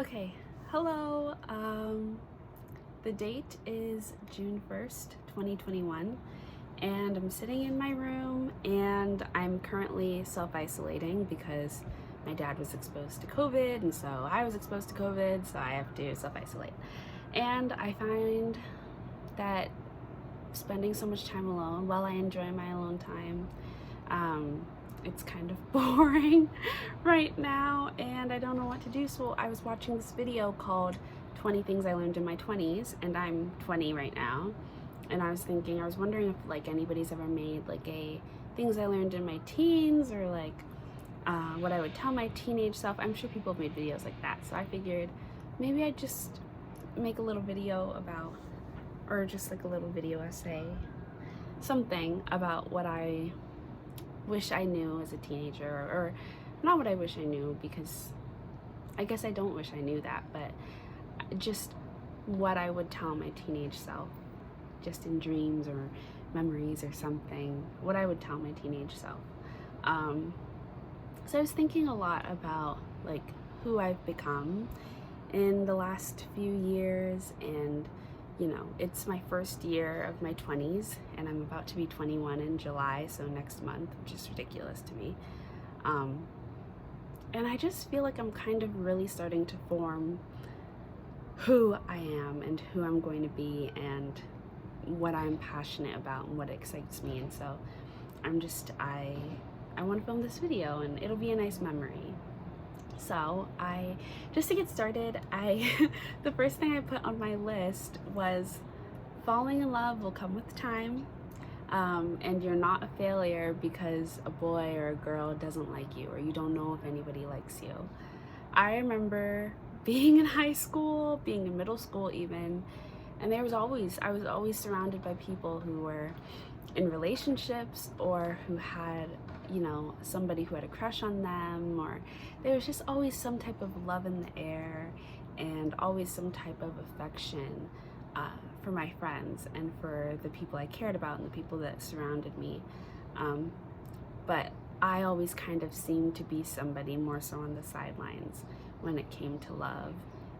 Okay, hello. The date is June 1st, 2021, and I'm sitting in my room and I'm currently self-isolating because my dad was exposed to COVID, and so I was exposed to COVID, so I have to self-isolate. And I find that spending so much time alone, while I enjoy my alone time, it's kind of boring right now and I don't know what to do. So I was watching this video called 20 Things I Learned in My 20s, and I'm 20 right now, and I was wondering if anybody's ever made a things I learned in my teens, or what I would tell my teenage self. I'm sure people have made videos like that, so I figured maybe I'd just make a little video about, or just a little video essay, something about what I wish I knew as a teenager, or not what I wish I knew, because I guess I don't wish I knew that, but just what I would tell my teenage self, just in dreams or memories or something, what I would tell my teenage self. So I was thinking a lot about who I've become in the last few years, and it's my first year of my 20s, and I'm about to be 21 in July, so next month, which is ridiculous to me. And I just feel like I'm kind of really starting to form who I am and who I'm going to be and what I'm passionate about and what excites me. And so I want to film this video, and it'll be a nice memory. So just to get started, the first thing I put on my list was falling in love will come with time, and you're not a failure because a boy or a girl doesn't like you, or you don't know if anybody likes you. I remember being in high school, being in middle school even, and I was always surrounded by people who were in relationships, or who had somebody who had a crush on them, or there was just always some type of love in the air, and always some type of affection for my friends and for the people I cared about and the people that surrounded me. But I always kind of seemed to be somebody more so on the sidelines when it came to love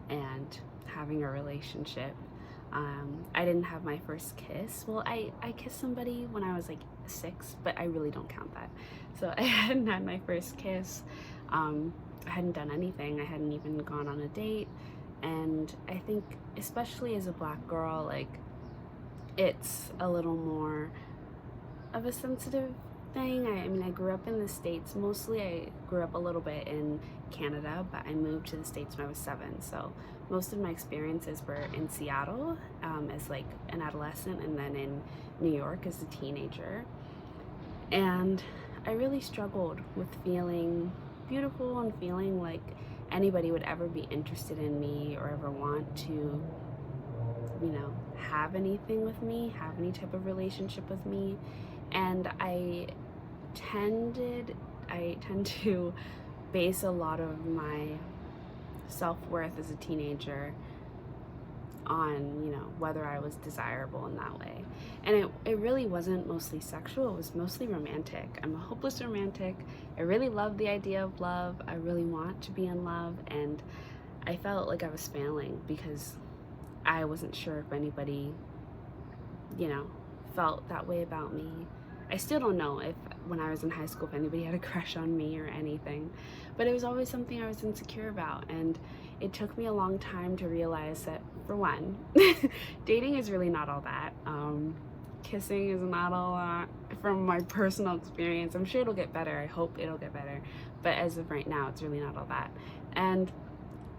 and having a relationship. I didn't have my first kiss. Well, I kissed somebody when I was 6, but I really don't count that. So I hadn't had my first kiss. I hadn't done anything. I hadn't even gone on a date. And I think, especially as a black girl, it's a little more of a sensitive thing. I mean, I grew up in the States. Mostly I grew up a little bit in Canada, but I moved to the States when I was 7. So most of my experiences were in Seattle as an adolescent, and then in New York as a teenager. And I really struggled with feeling beautiful and feeling like anybody would ever be interested in me or ever want to, have anything with me, have any type of relationship with me. And I tend to base a lot of my self-worth as a teenager on whether I was desirable in that way. And it really wasn't mostly sexual, it was mostly romantic. I'm a hopeless romantic. I really love the idea of love. I really want to be in love, and I felt like I was failing because I wasn't sure if anybody felt that way about me. I still don't know if when I was in high school if anybody had a crush on me or anything, but it was always something I was insecure about. And it took me a long time to realize that, for one, dating is really not all that. Kissing is not a lot from my personal experience. I'm sure it'll get better. I hope it'll get better. But as of right now, it's really not all that. And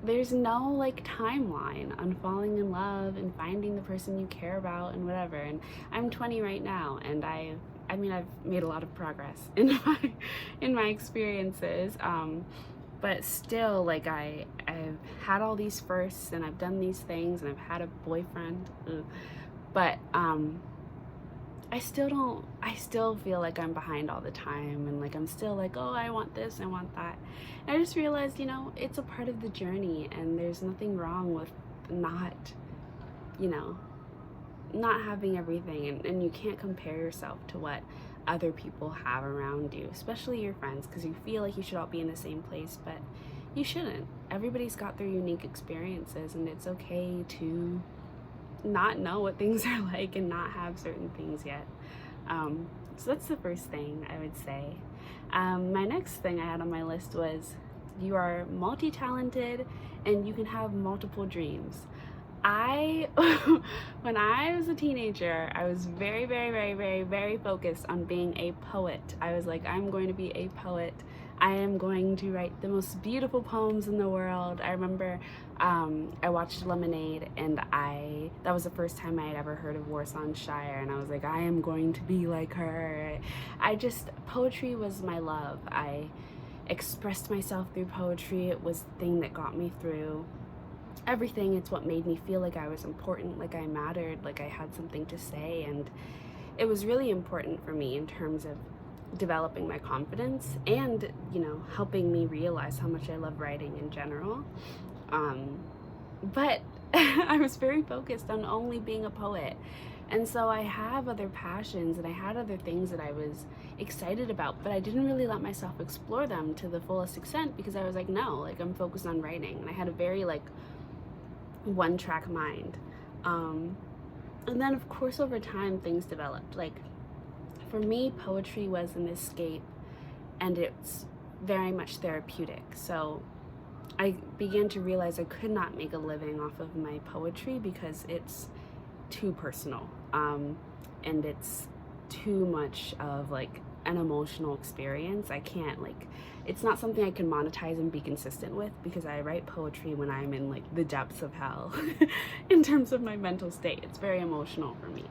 there's no timeline on falling in love and finding the person you care about and whatever. And I'm 20 right now, and I've made a lot of progress in my experiences, but still, I've had all these firsts, and I've done these things, and I've had a boyfriend, but I still feel like I'm behind all the time, and I'm still oh, I want this, I want that. And I just realized, it's a part of the journey, and there's nothing wrong with not having everything, and you can't compare yourself to what other people have around you, especially your friends, because you feel like you should all be in the same place, but you shouldn't. everybody's got their unique experiences, and it's okay to not know what things are like and not have certain things yet. So that's the first thing I would say. My next thing I had on my list was, you are multi-talented and you can have multiple dreams. When I was a teenager, I was very, very, very, very, very focused on being a poet. I was like, I'm going to be a poet. I am going to write the most beautiful poems in the world. I remember I watched Lemonade, and that was the first time I had ever heard of Warsaw Shire, and I was like, I am going to be like her. Poetry was my love. I expressed myself through poetry. It was the thing that got me through everything. It's what made me feel like I was important, like I mattered, like I had something to say, and it was really important for me in terms of developing my confidence and, helping me realize how much I love writing in general. But I was very focused on only being a poet. And so I have other passions and I had other things that I was excited about, but I didn't really let myself explore them to the fullest extent because I was like, no, I'm focused on writing. And I had a very one-track mind. And then of course over time things developed. For me, poetry was an escape, and it's very much therapeutic. So I began to realize I could not make a living off of my poetry because it's too personal, and it's too much of an emotional experience. I can't it's not something I can monetize and be consistent with, because I write poetry when I'm in the depths of hell in terms of my mental state. It's very emotional for me.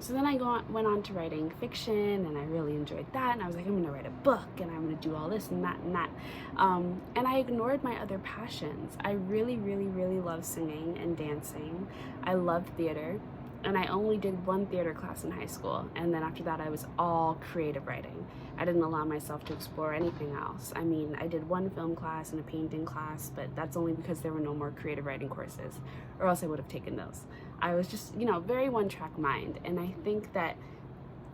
So then I went on to writing fiction, and I really enjoyed that, and I was like, I'm gonna write a book, and I'm gonna do all this and that and that, and I ignored my other passions. I really, really, really love singing and dancing. I love theater, and I only did one theater class in high school, and then after that I was all creative writing. I didn't allow myself to explore anything else. I mean, I did one film class and a painting class, but that's only because there were no more creative writing courses, or else I would have taken those. I was just, very one-track mind, and I think that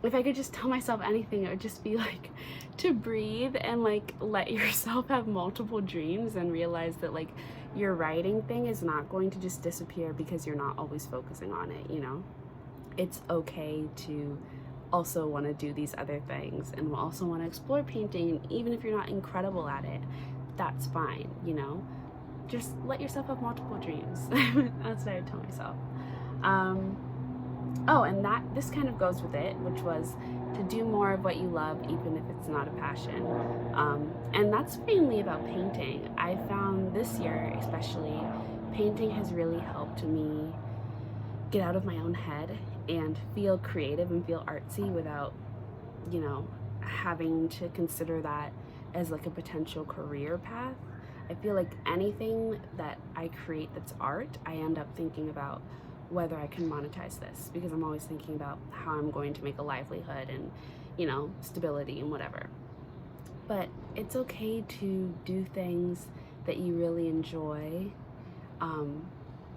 if I could just tell myself anything, it would just be to breathe and let yourself have multiple dreams, and realize that your writing thing is not going to just disappear because you're not always focusing on it. It's okay to also want to do these other things and also want to explore painting, and even if you're not incredible at it, that's fine. Just let yourself have multiple dreams. That's what I tell myself. And this kind of goes with it, which was to do more of what you love, even if it's not a passion. And that's mainly about painting. I found this year, especially, painting has really helped me get out of my own head and feel creative and feel artsy without, having to consider that as a potential career path. I feel like anything that I create that's art, I end up thinking about whether I can monetize this, because I'm always thinking about how I'm going to make a livelihood and, stability and whatever. But it's okay to do things that you really enjoy,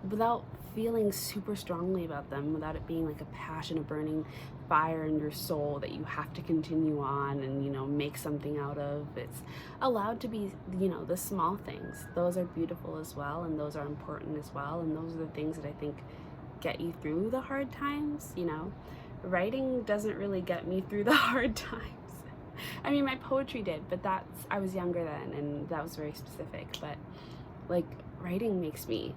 without feeling super strongly about them, without it being a passion, a burning fire in your soul that you have to continue on and, make something out of. It's allowed to be, the small things. Those are beautiful as well, and those are important as well, and those are the things that I think get you through the hard times. Writing doesn't really get me through the hard times. I mean, my poetry did, but I was younger then, and that was very specific. But writing makes me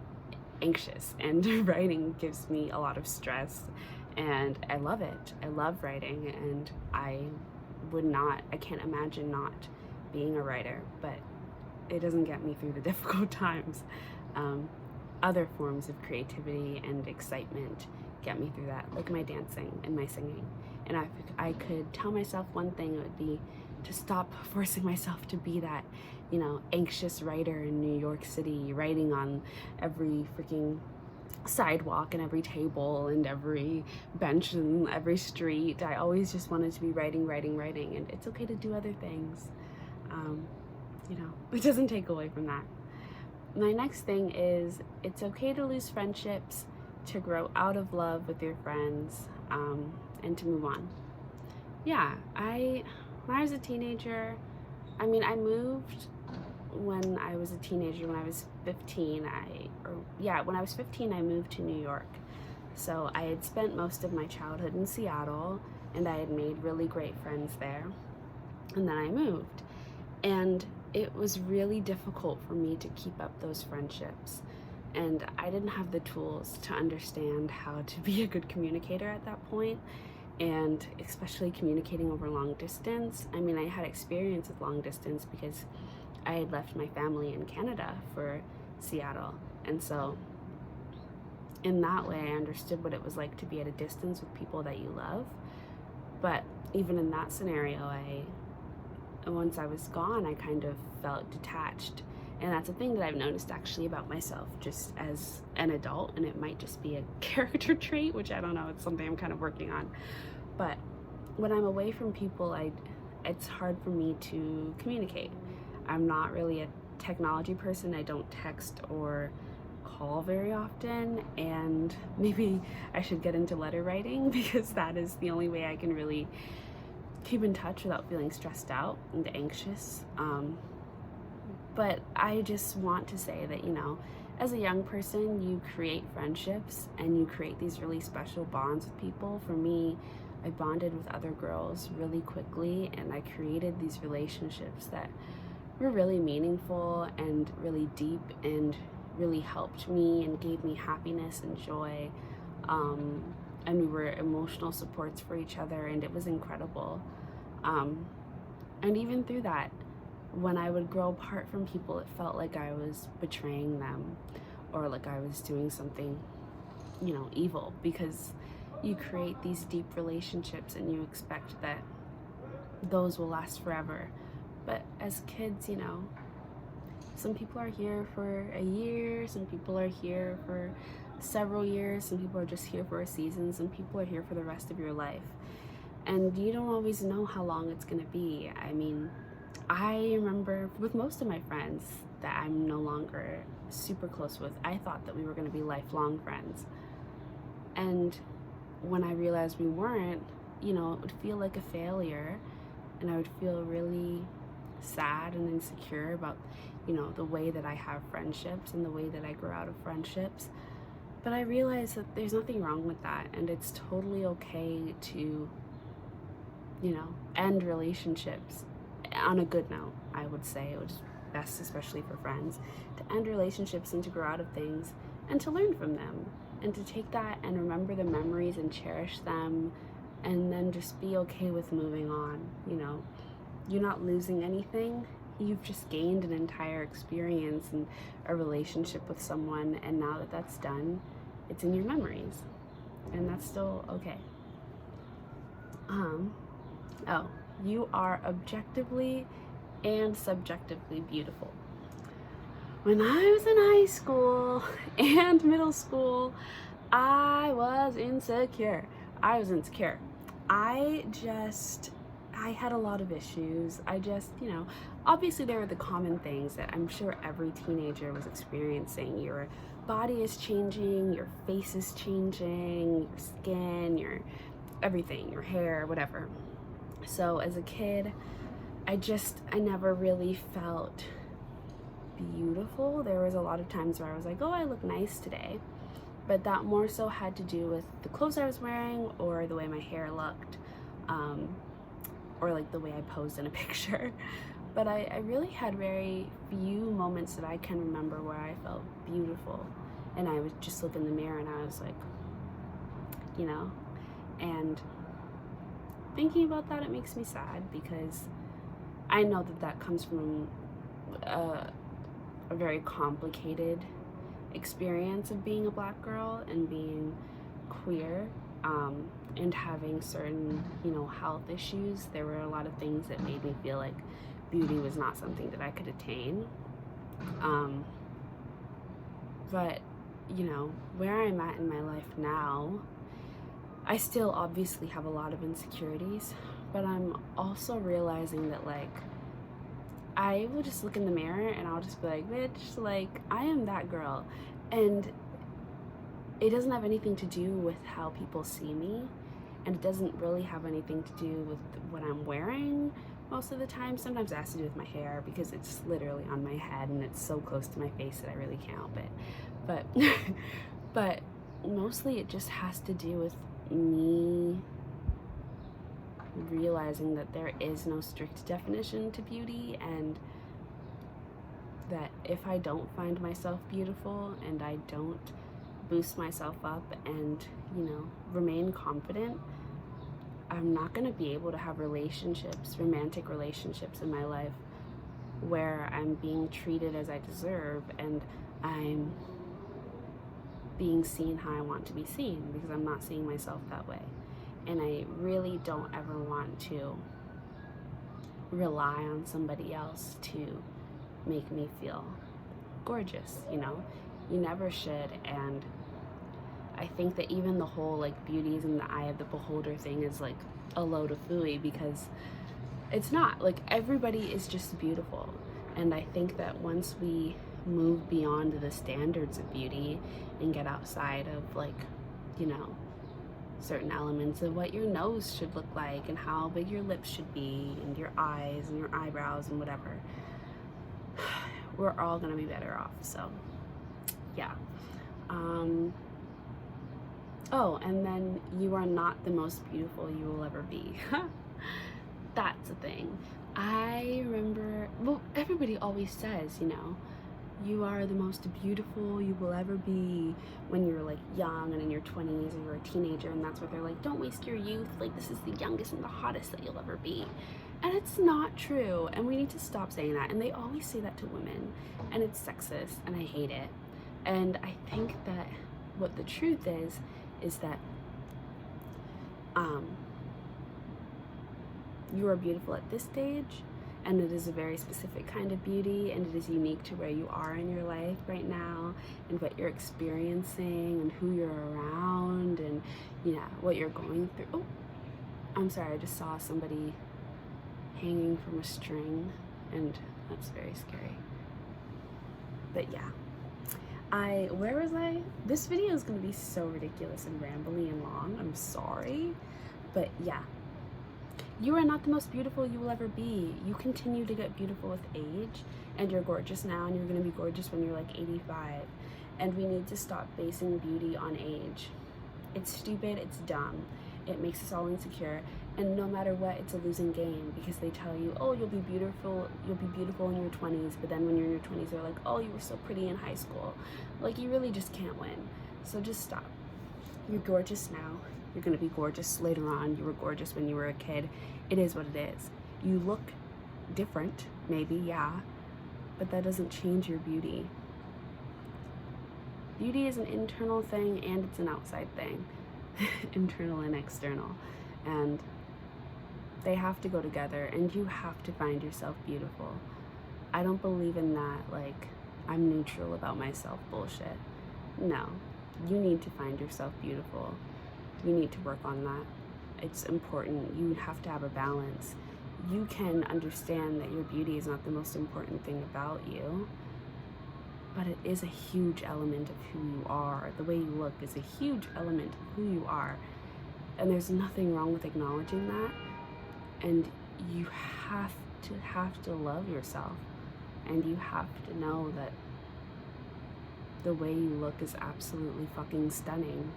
anxious, and writing gives me a lot of stress, and I love it. I love writing, and I can't imagine not being a writer, but it doesn't get me through the difficult times. Other forms of creativity and excitement get me through that, like my dancing and my singing. And if I could tell myself one thing, it would be to stop forcing myself to be that, anxious writer in New York City, writing on every freaking sidewalk and every table and every bench and every street. I always just wanted to be writing, and it's okay to do other things. It doesn't take away from that. My next thing is, it's okay to lose friendships, to grow out of love with your friends, and to move on. Yeah, when I was a teenager, I moved when I was a teenager, when I was 15, when I was 15, I moved to New York. So I had spent most of my childhood in Seattle, and I had made really great friends there. And then I moved. And it was really difficult for me to keep up those friendships. And I didn't have the tools to understand how to be a good communicator at that point, and especially communicating over long distance. I mean, I had experience with long distance because I had left my family in Canada for Seattle. And so in that way, I understood what it was like to be at a distance with people that you love. But even in that scenario, once I was gone, I kind of felt detached. And that's a thing that I've noticed actually about myself just as an adult, and it might just be a character trait, which I don't know, it's something I'm kind of working on. But when I'm away from people, it's hard for me to communicate. I'm not really a technology person. I don't text or call very often, and maybe I should get into letter writing because that is the only way I can really keep in touch without feeling stressed out and anxious. But I just want to say that, as a young person, you create friendships and you create these really special bonds with people. For me, I bonded with other girls really quickly, and I created these relationships that were really meaningful and really deep and really helped me and gave me happiness and joy. And we were emotional supports for each other, and it was incredible. And even through that, when I would grow apart from people, it felt like I was betraying them or like I was doing something, evil, because you create these deep relationships and you expect that those will last forever. But as kids, some people are here for a year, some people are here for several years, some people are just here for a season, some people are here for the rest of your life. And you don't always know how long it's gonna be. I mean, I remember with most of my friends that I'm no longer super close with, I thought that we were gonna be lifelong friends. And when I realized we weren't, it would feel like a failure, and I would feel really sad and insecure about, the way that I have friendships and the way that I grow out of friendships. But I realized that there's nothing wrong with that, and it's totally okay to, end relationships on a good note, I would say, which is best, especially for friends, to end relationships and to grow out of things and to learn from them and to take that and remember the memories and cherish them, and then just be okay with moving on. You're not losing anything. You've just gained an entire experience and a relationship with someone, and now that that's done, it's in your memories, and that's still okay. You are objectively and subjectively beautiful. When I was in high school and middle school, I was insecure. I had a lot of issues. Obviously there were the common things that I'm sure every teenager was experiencing. Your body is changing, your face is changing, your skin, your everything, your hair, whatever. So as a kid, I never really felt beautiful. There was a lot of times where I was like, oh, I look nice today. But that more so had to do with the clothes I was wearing or the way my hair looked, or like the way I posed in a picture. But I really had very few moments that I can remember where I felt beautiful. And I would just look in the mirror and I was like, and thinking about that, it makes me sad because I know that comes from a very complicated experience of being a Black girl and being queer, and having certain, health issues. There were a lot of things that made me feel like beauty was not something that I could attain. But, where I'm at in my life now, I still obviously have a lot of insecurities, but I'm also realizing that, I will just look in the mirror and I'll just be like, bitch, I am that girl. And it doesn't have anything to do with how people see me, and it doesn't really have anything to do with what I'm wearing most of the time. Sometimes it has to do with my hair because it's literally on my head and it's so close to my face that I really can't help it. But but mostly it just has to do with me realizing that there is no strict definition to beauty, and that if I don't find myself beautiful and I don't boost myself up and, you know, remain confident, I'm not going to be able to have relationships, romantic relationships in my life where I'm being treated as I deserve and I'm being seen how I want to be seen, because I'm not seeing myself that way. And I really don't ever want to rely on somebody else to make me feel gorgeous, you know? You never should. And I think that even the whole like beauty is in the eye of the beholder thing is like a load of phooey, because it's not. Like, everybody is just beautiful. And I think that once we move beyond the standards of beauty and get outside of, like, you know, certain elements of what your nose should look like and how big your lips should be and your eyes and your eyebrows and whatever, we're all gonna be better off. So yeah. Oh, and then you are not the most beautiful you will ever be. That's a thing. I remember, well, everybody always says, you know, you are the most beautiful you will ever be when you're like young and in your 20s, or you're a teenager, and that's what they're like, don't waste your youth, like this is the youngest and the hottest that you'll ever be. And it's not true, and we need to stop saying that. And they always say that to women, and it's sexist, and I hate it. And I think that what the truth is that you are beautiful at this stage, and it is a very specific kind of beauty, and it is unique to where you are in your life right now and what you're experiencing and who you're around and, yeah, what you're going through. Oh, I'm sorry, I just saw somebody hanging from a string, and that's very scary. But yeah, where was I? This video is going to be so ridiculous and rambly and long. I'm sorry. But yeah, you are not the most beautiful you will ever be. You continue to get beautiful with age, and you're gorgeous now, and you're going to be gorgeous when you're like 85. And we need to stop basing beauty on age. It's stupid, it's dumb. It makes us all insecure, and no matter what, it's a losing game, because they tell you, oh, you'll be beautiful in your 20s, but then when you're in your 20s, they're like, oh, you were so pretty in high school. Like, you really just can't win. So just stop. You're gorgeous now. You're gonna be gorgeous later on. You were gorgeous when you were a kid. It is what it is. You look different, maybe, yeah, but that doesn't change your beauty. Beauty is an internal thing, and it's an outside thing. Internal and external, and they have to go together, and you have to find yourself beautiful. I don't believe in that, like, I'm neutral about myself bullshit. No, you need to find yourself beautiful. You need to work on that. It's important. You have to have a balance. You can understand that your beauty is not the most important thing about you, but it is a huge element of who you are. The way you look is a huge element of who you are. And there's nothing wrong with acknowledging that. And you have to love yourself. And you have to know that the way you look is absolutely fucking stunning.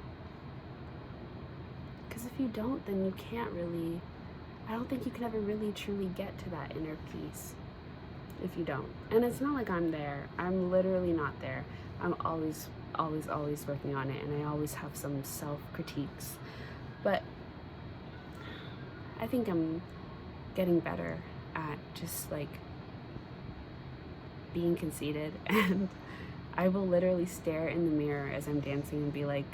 Because if you don't, then you can't really, I don't think you can ever really truly get to that inner peace. If you don't. And it's not like I'm there. I'm literally not there. I'm always working on it, and I always have some self-critiques. But I think I'm getting better at just like being conceited, and I will literally stare in the mirror as I'm dancing and be like,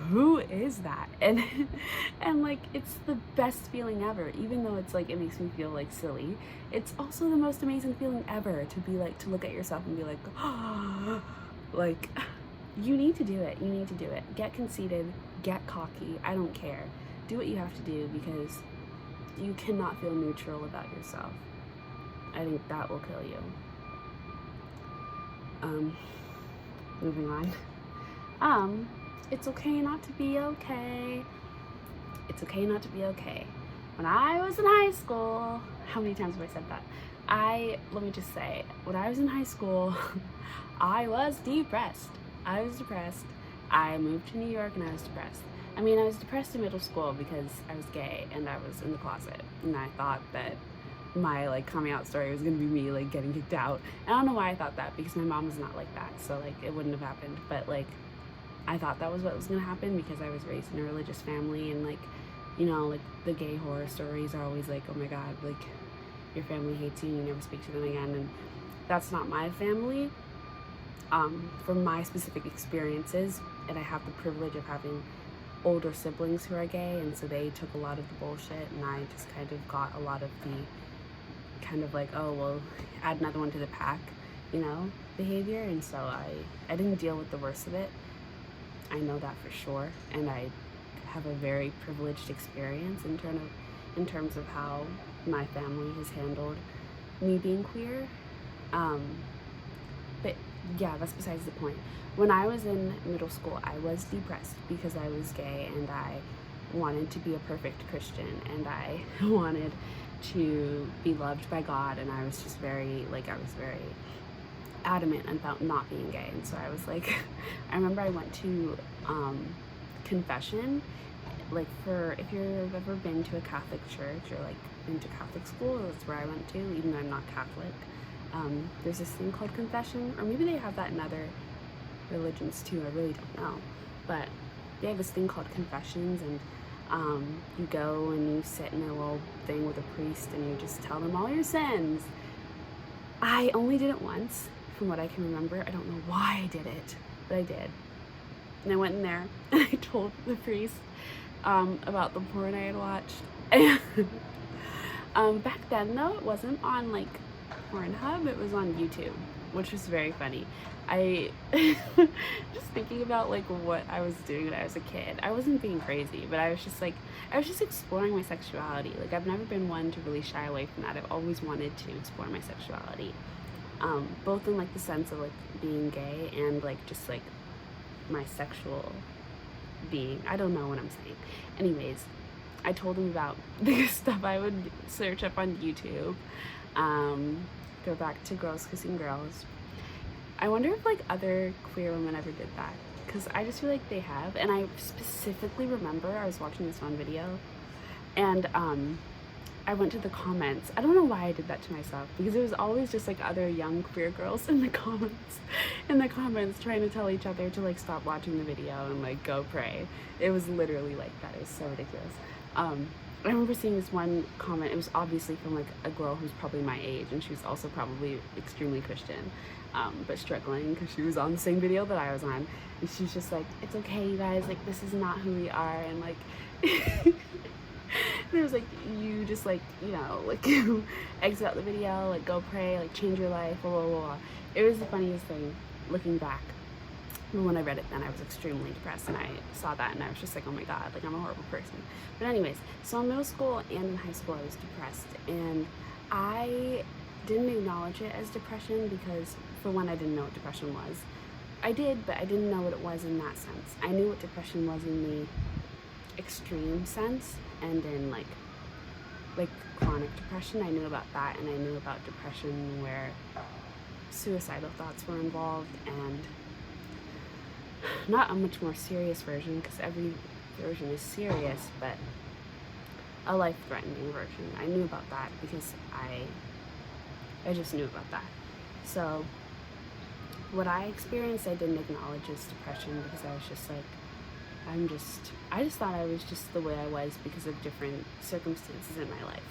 who is that? And like, it's the best feeling ever. Even though it's like, it makes me feel like silly, it's also the most amazing feeling ever to be like, to look at yourself and be like, oh, like, you need to do it. You need to do it. Get conceited, get cocky. I don't care. Do what you have to do, because you cannot feel neutral about yourself. I think that will kill you. Moving on. It's okay not to be okay. It's okay not to be okay. when I was in high school, how many times have I said that? Let me just say, when I was in high school, I was depressed. I was depressed. I moved to New York and I was depressed. I mean, I was depressed in middle school because I was gay and I was in the closet, and I thought that my like coming out story was gonna be me like getting kicked out. And I don't know why I thought that, because my mom was not like that, so like it wouldn't have happened. But like I thought that was what was gonna happen because I was raised in a religious family, and like, you know, like the gay horror stories are always like, oh my god, like your family hates you and you never speak to them again. And that's not my family. From my specific experiences, and I have the privilege of having older siblings who are gay, and so they took a lot of the bullshit, and I just kind of got a lot of the kind of like, oh well, add another one to the pack, you know, behavior. And so I didn't deal with the worst of it. I know that for sure, and I have a very privileged experience in terms of how my family has handled me being queer. But yeah, that's besides the point. When I was in middle school, I was depressed because I was gay, and I wanted to be a perfect Christian, and I wanted to be loved by God, and I was just very adamant about not being gay. And so I was like, I remember I went to confession, like, for, if you've ever been to a Catholic church or like been to Catholic school, that's where I went to, even though I'm not Catholic. There's this thing called confession, or maybe they have that in other religions too, I really don't know, but they have this thing called confessions, and you go and you sit in a little thing with a priest and you just tell them all your sins. I only did it once, from what I can remember. I don't know why I did it, but I did. And I went in there and I told the priest about the porn I had watched. And back then though, it wasn't on like Pornhub, it was on YouTube, which was very funny. I just thinking about like what I was doing when I was a kid. I wasn't being crazy, but I was just exploring my sexuality. Like, I've never been one to really shy away from that. I've always wanted to explore my sexuality, both in like the sense of like being gay and like just like my sexual being. I don't know what I'm saying. Anyways, I told him about the stuff I would search up on YouTube. Go back to girls kissing girls. I wonder if like other queer women ever did that, because I just feel like they have. And I specifically remember I was watching this one video, and I went to the comments. I don't know why I did that to myself, because it was always just like other young queer girls in the comments trying to tell each other to like stop watching the video and like go pray. It was literally like that. It was so ridiculous. I remember seeing this one comment. It was obviously from like a girl who's probably my age, and she was also probably extremely Christian, but struggling because she was on the same video that I was on. And she's just like, it's okay, you guys, like, this is not who we are. And like, and it was like, you just like, you know, like, exit out the video, like, go pray, like, change your life, blah, blah, blah. It was the funniest thing looking back. When I read it then, I was extremely depressed, and I saw that and I was just like, oh my god, like, I'm a horrible person. But anyways, so in middle school and in high school I was depressed, and I didn't acknowledge it as depression because, for one, I didn't know what depression was. I did, but I didn't know what it was in that sense. I knew what depression was in the extreme sense, and in like chronic depression. I knew about that, and I knew about depression where suicidal thoughts were involved, and not a much more serious version, because every version is serious, but a life-threatening version. I knew about that because I just knew about that. So what I experienced, I didn't acknowledge as depression, because I was just like, I just thought I was just the way I was because of different circumstances in my life,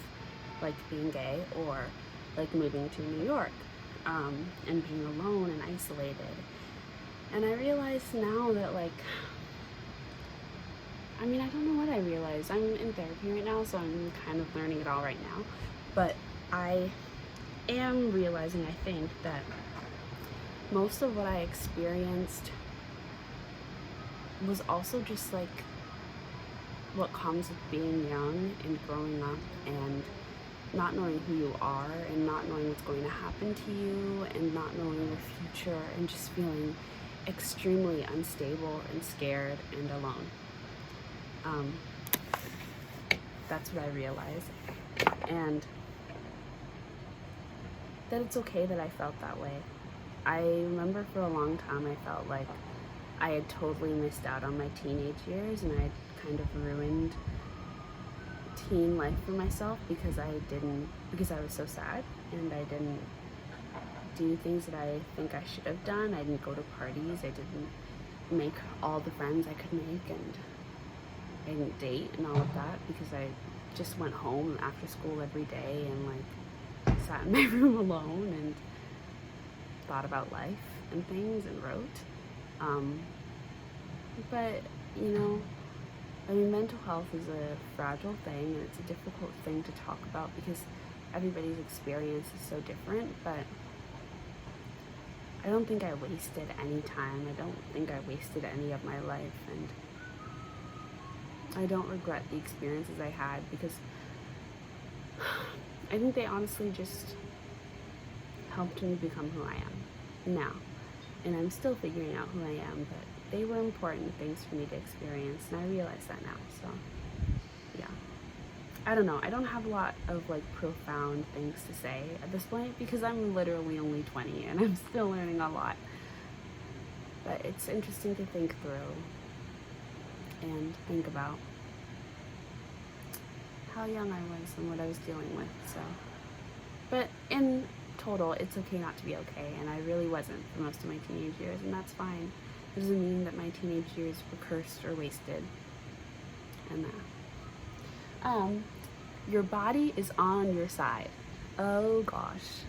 like being gay, or like moving to New York, and being alone and isolated. And I realize now that, like, I mean, I don't know what I realized. I'm in therapy right now, so I'm kind of learning it all right now. But I am realizing, I think, that most of what I experienced was also just, like, what comes with being young and growing up and not knowing who you are and not knowing what's going to happen to you and not knowing your future and just feeling extremely unstable and scared and alone. That's what I realized. And that it's okay that I felt that way. I remember for a long time I felt like I had totally missed out on my teenage years, and I had kind of ruined teen life for myself because I was so sad, and I didn't do things that I think I should have done. I didn't go to parties, I didn't make all the friends I could make, and I didn't date and all of that because I just went home after school every day and like sat in my room alone and thought about life and things and wrote. But you know, I mean, mental health is a fragile thing, and it's a difficult thing to talk about because everybody's experience is so different. But I don't think I wasted any time. I don't think I wasted any of my life, and I don't regret the experiences I had because I think they honestly just helped me become who I am now. And I'm still figuring out who I am, but they were important things for me to experience, and I realize that now. So yeah, I don't know, I don't have a lot of like profound things to say at this point because I'm literally only 20 and I'm still learning a lot. But it's interesting to think through and think about how young I was and what I was dealing with. So, but in total, it's okay not to be okay, and I really wasn't for most of my teenage years, and that's fine. It doesn't mean that my teenage years were cursed or wasted. And your body is on your side. Oh gosh.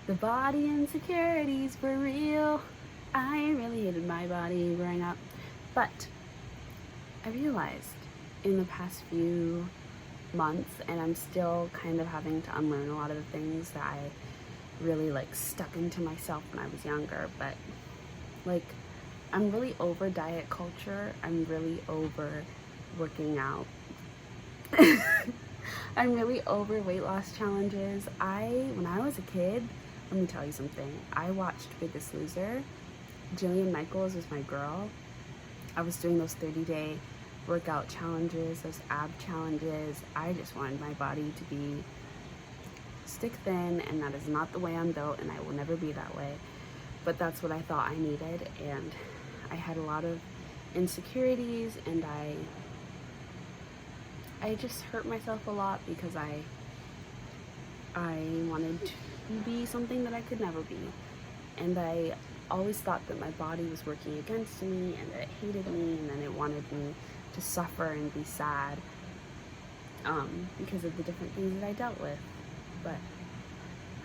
The body insecurities were real. I really hated my body growing up, but I realized in the past few months, and I'm still kind of having to unlearn a lot of the things that I really like stuck into myself when I was younger, but like I'm really over diet culture. I'm really over working out. I'm really over weight loss challenges. When I was a kid, let me tell you something. I watched Biggest Loser. Jillian Michaels was my girl. I was doing those 30-day workout challenges, those ab challenges. I just wanted my body to be stick thin, and that is not the way I'm built, and I will never be that way. But that's what I thought I needed, and I had a lot of insecurities, and I just hurt myself a lot because I wanted to be something that I could never be, and I always thought that my body was working against me, and that it hated me, and then it wanted me to suffer and be sad because of the different things that I dealt with. But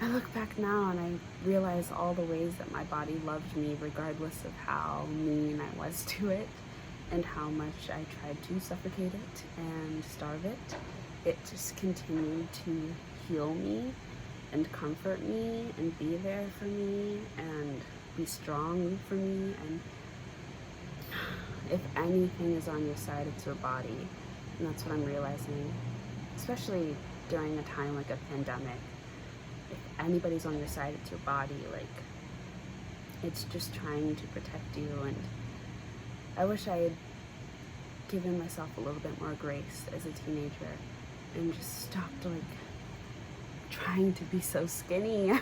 I look back now and I realize all the ways that my body loved me regardless of how mean I was to it and how much I tried to suffocate it and starve it. It just continued to heal me and comfort me and be there for me and be strong for me. And if anything is on your side, it's your body. And that's what I'm realizing, especially during a time like a pandemic. If anybody's on your side, it's your body. Like, it's just trying to protect you. And I wish I had given myself a little bit more grace as a teenager and just stopped like trying to be so skinny.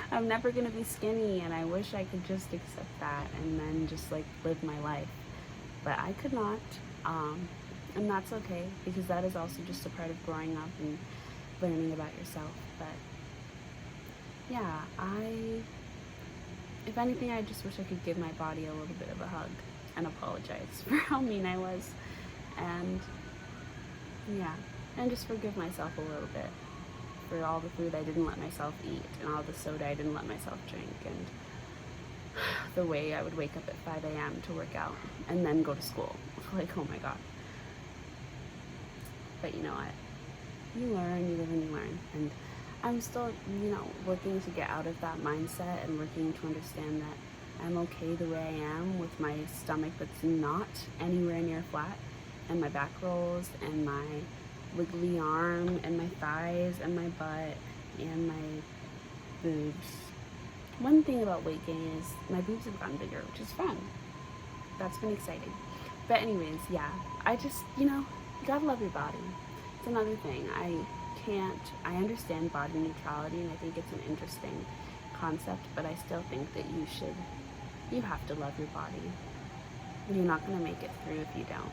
I'm never gonna be skinny, and I wish I could just accept that and then just like live my life. But I could not, and that's okay, because that is also just a part of growing up and learning about yourself. But yeah, if anything, I just wish I could give my body a little bit of a hug and apologize for how mean I was, and yeah, and just forgive myself a little bit for all the food I didn't let myself eat and all the soda I didn't let myself drink, and the way I would wake up at 5 a.m. to work out and then go to school. Like, oh my god. But you know what? You learn, you live and you learn. And I'm still, working to get out of that mindset and working to understand that I'm okay the way I am with my stomach that's not anywhere near flat, and my back rolls, and my wiggly arm, and my thighs, and my butt, and my boobs. One thing about weight gain is my boobs have gotten bigger, which is fun. That's been exciting. But anyways, yeah, I just, you gotta love your body. It's another thing. I understand body neutrality, and I think it's an interesting concept, but I still think that you have to love your body. You're not going to make it through if you don't.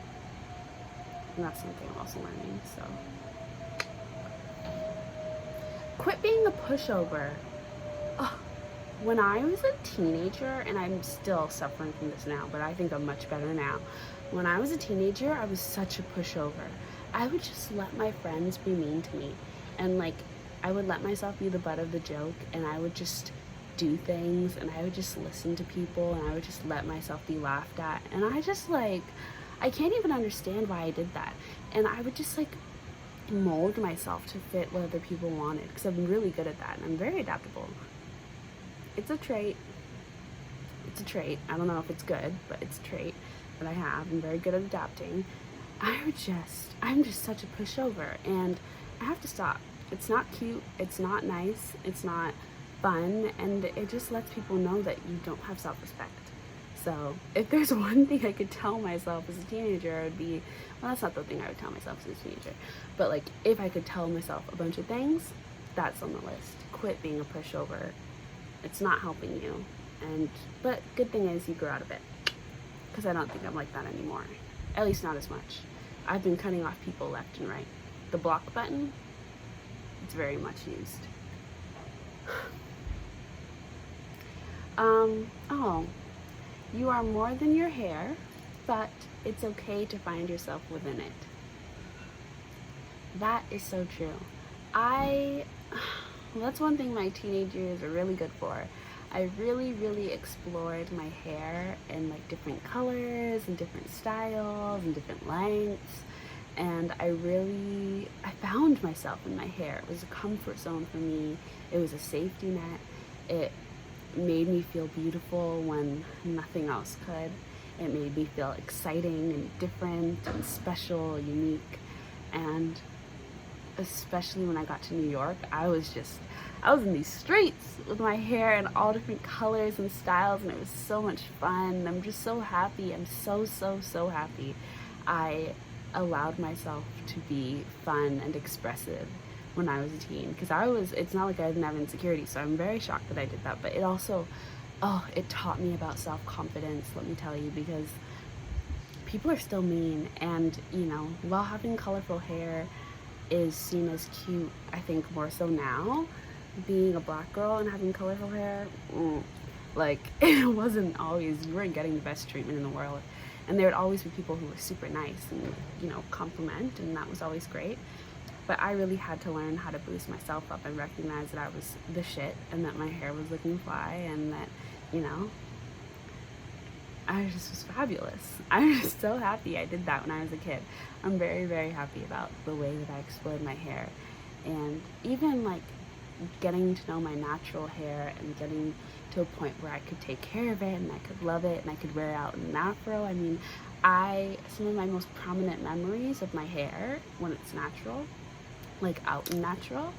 And that's something I'm also learning, so. Quit being a pushover. Ugh. When I was a teenager, and I'm still suffering from this now, but I think I'm much better now. When I was a teenager, I was such a pushover. I would just let my friends be mean to me. And like, I would let myself be the butt of the joke, and I would just do things, and I would just listen to people, and I would just let myself be laughed at. And I just like, I can't even understand why I did that. And I would just like mold myself to fit what other people wanted, because I'm really good at that, and I'm very adaptable. It's a trait. I don't know if it's good, but it's a trait that I have. I'm very good at adapting. I'm just such a pushover, and I have to stop. It's not cute, it's not nice, it's not fun, and it just lets people know that you don't have self-respect. So if there's one thing I could tell myself as a teenager, it would be, well, that's not the thing I would tell myself as a teenager, but like, if I could tell myself a bunch of things, that's on the list. Quit being a pushover. It's not helping you. But good thing is you grow out of it, because I don't think I'm like that anymore. At least not as much. I've been cutting off people left and right. The block button, it's very much used. Oh, you are more than your hair, but it's okay to find yourself within it. That is so true. Well, that's one thing my teenage years are really good for. I really explored my hair in like different colors and different styles and different lengths, and I found myself in my hair. It was a comfort zone for me. It was a safety net. It made me feel beautiful when nothing else could. It made me feel exciting and different and special, unique. And especially when I got to New York, I was in these streets with my hair in all different colors and styles, and it was so much fun. I'm just so happy. I'm so happy I allowed myself to be fun and expressive when I was a teen, because it's not like I didn't have insecurities, so I'm very shocked that I did that. But it also, it taught me about self-confidence, let me tell you, because people are still mean, and while having colorful hair is seen as cute, I think more so now, being a black girl and having colorful hair, like, it wasn't always, you weren't getting the best treatment in the world. And there would always be people who were super nice and, compliment, and that was always great. But I really had to learn how to boost myself up and recognize that I was the shit, and that my hair was looking fly, and that, I just was fabulous. I'm just so happy I did that when I was a kid. I'm very happy about the way that I explored my hair. And even like getting to know my natural hair and getting to a point where I could take care of it and I could love it and I could wear it out in an afro. I mean, some of my most prominent memories of my hair when it's natural, like out and natural,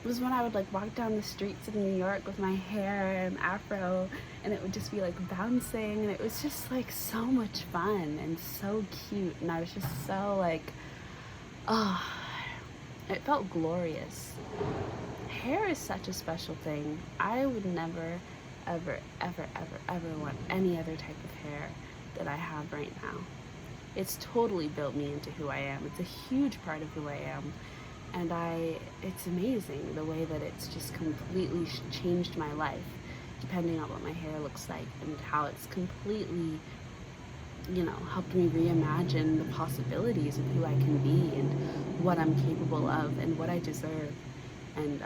was when I would like walk down the streets of New York with my hair and afro, and it would just be like bouncing, and it was just like so much fun and so cute, and I was just so like, it felt glorious. Hair is such a special thing. I would never ever want any other type of hair that I have right now. It's totally built me into who I am. It's a huge part of who I am. And it's amazing the way that it's just completely changed my life, depending on what my hair looks like, and how it's completely, helped me reimagine the possibilities of who I can be and what I'm capable of and what I deserve. And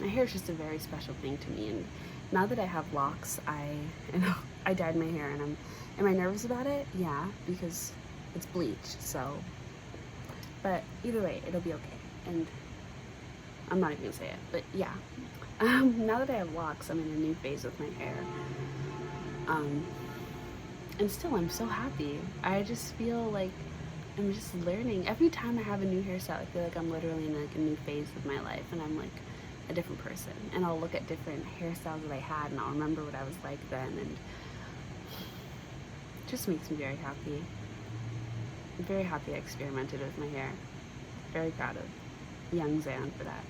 my hair is just a very special thing to me. And now that I have locks, I dyed my hair, and am I nervous about it? Yeah, because it's bleached, so. But either way, it'll be okay. And I'm not even gonna say it, but yeah. Now that I have locks, I'm in a new phase with my hair. And still, I'm so happy. I just feel like I'm just learning. Every time I have a new hairstyle, I feel like I'm literally in like a new phase of my life, and I'm like a different person. And I'll look at different hairstyles that I had, and I'll remember what I was like then. And just makes me very happy. I'm very happy I experimented with my hair. Very proud of young Zan for that.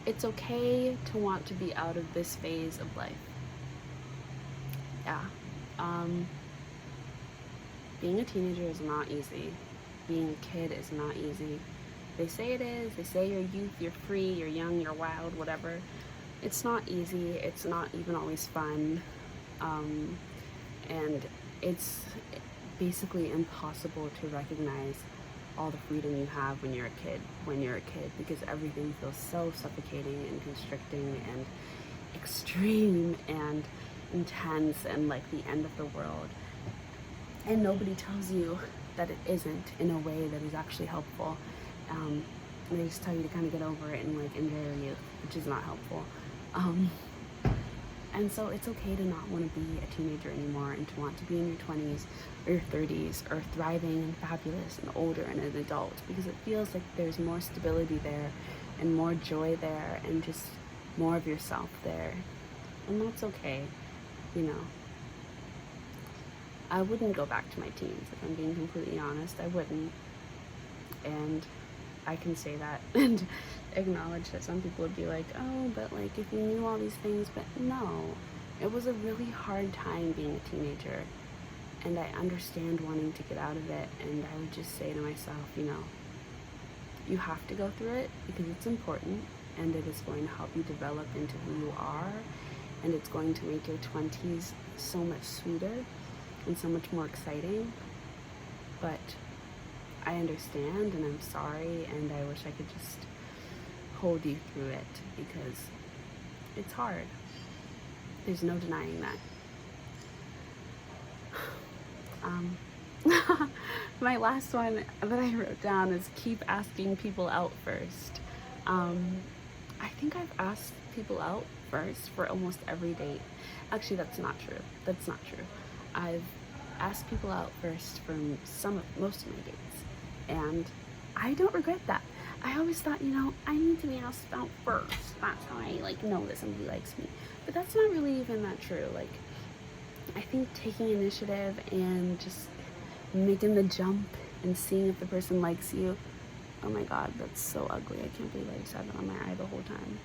It's okay to want to be out of this phase of life. Yeah. Being a teenager is not easy. Being a kid is not easy. They say it is. They say you're youth, you're free, you're young, you're wild, whatever. It's not easy. It's not even always fun. And it's basically impossible to recognize all the freedom you have when you're a kid, because everything feels so suffocating and constricting and extreme and intense and like the end of the world. And nobody tells you that it isn't in a way that is actually helpful. They just tell you to kind of get over it and like enjoy your youth, which is not helpful. And so it's okay to not want to be a teenager anymore and to want to be in your 20s or your 30s or thriving and fabulous and older and an adult, because it feels like there's more stability there and more joy there and just more of yourself there. And that's okay, you know. I wouldn't go back to my teens, if I'm being completely honest. I wouldn't. And I can say that and acknowledge that some people would be like, oh, but like if you knew all these things. But no, it was a really hard time being a teenager, and I understand wanting to get out of it. And I would just say to myself, you know, you have to go through it because it's important, and it is going to help you develop into who you are, and it's going to make your 20s so much sweeter and so much more exciting. But I understand, and I'm sorry, and I wish I could just hold you through it, because it's hard. There's no denying that. My last one that I wrote down is keep asking people out first. I think I've asked people out first for almost every date. Actually, that's not true. I've asked people out first for most of my dates. And I don't regret that. I always thought, you know, I need to be asked out first. That's how I like know that somebody likes me. But that's not really even that true. Like, I think taking initiative and just making the jump and seeing if the person likes you. Oh my God, that's so ugly. I can't believe I just had that on my eye the whole time.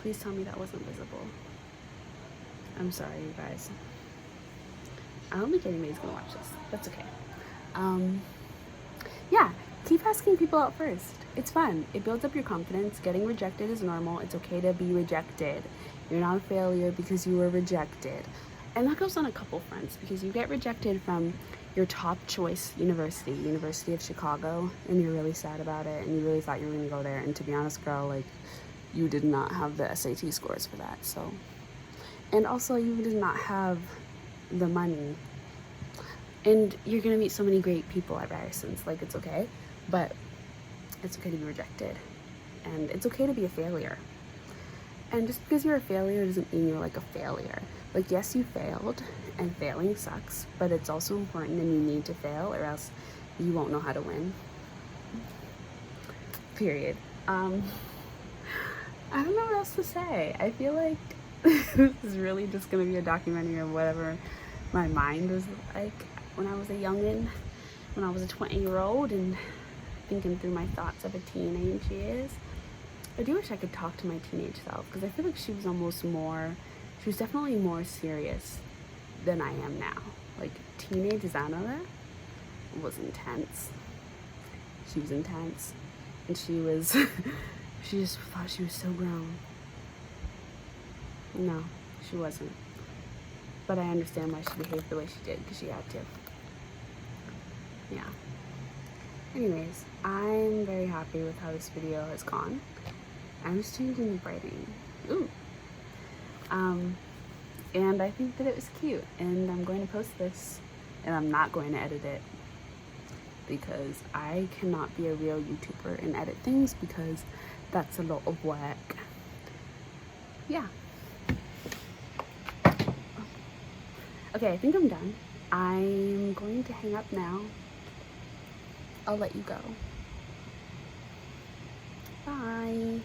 Please tell me that wasn't visible. I'm sorry, you guys. I don't think anybody's gonna watch this. That's okay. Yeah, keep asking people out first. It's fun. It builds up your confidence. Getting rejected is normal. It's okay to be rejected. You're not a failure because you were rejected. And that goes on a couple fronts, because you get rejected from your top choice University of Chicago, and you're really sad about it, and you really thought you were gonna go there. And to be honest, girl, like, you did not have the SAT scores for that, so. And also, you did not have the money. And you're gonna meet so many great people at Ryerson. Like, it's okay, but it's okay to be rejected, and it's okay to be a failure. And just because you're a failure doesn't mean you're like a failure. Like, yes, you failed, and failing sucks, but it's also important, and you need to fail, or else you won't know how to win. Period. I don't know what else to say. I feel like this is really just gonna be a documentary of whatever my mind was like when I was a youngin', when I was a 20-year-old, and thinking through my thoughts of a teenage years. I do wish I could talk to my teenage self, because I feel like she was definitely more serious than I am now. Like, teenage Xana was intense. She was intense, and she just thought she was so grown. No, she wasn't. But I understand why she behaved the way she did, because she had to. Yeah. Anyways, I'm very happy with how this video has gone. I'm just changing the brightening. Ooh. And I think that it was cute, and I'm going to post this, and I'm not going to edit it, because I cannot be a real YouTuber and edit things, because that's a lot of work. Yeah. Okay, I think I'm done. I'm going to hang up now. I'll let you go. Bye.